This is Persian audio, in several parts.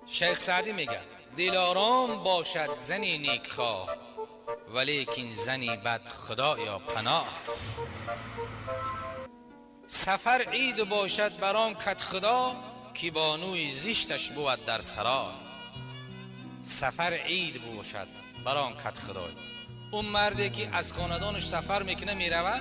شیخ سعدی میگه دلارام باشد زنی نیکخواه، ولیکن زنی بد خدا یا پناه. سفر عید باشد بران کت خدا، که بانوی زشتش بود در سرای. سفر عید باشد بران کت خدای، اون مردی که از خاندانش سفر میکنه میروه،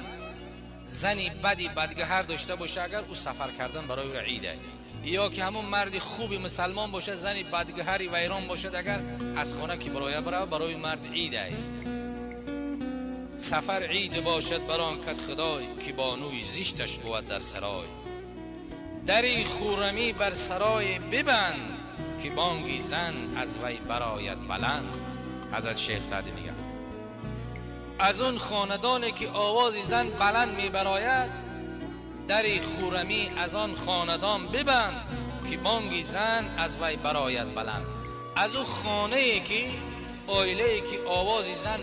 زنی بدی بدگهر داشته باشه اگر او سفر کردن برای او عیده، یا که همون مردی خوبی مسلمان باشه زنی بدگهری ویران باشد اگر از خانه که برای مرد عیده. سفر عید باشد بران کت خدای، که بانوی زشتش بود در سرای. دری خورمی بر سرای ببند، که بانگی زن از وی برآید بلند. حضرت شیخ سعدی میگه از اون خاندانی که آواز زن بلند میبراید، دری خورمی از آن خاندان ببند، که بانگی زن از وی برآید بلند. از اون خانه ای که آیله ای که آواز زن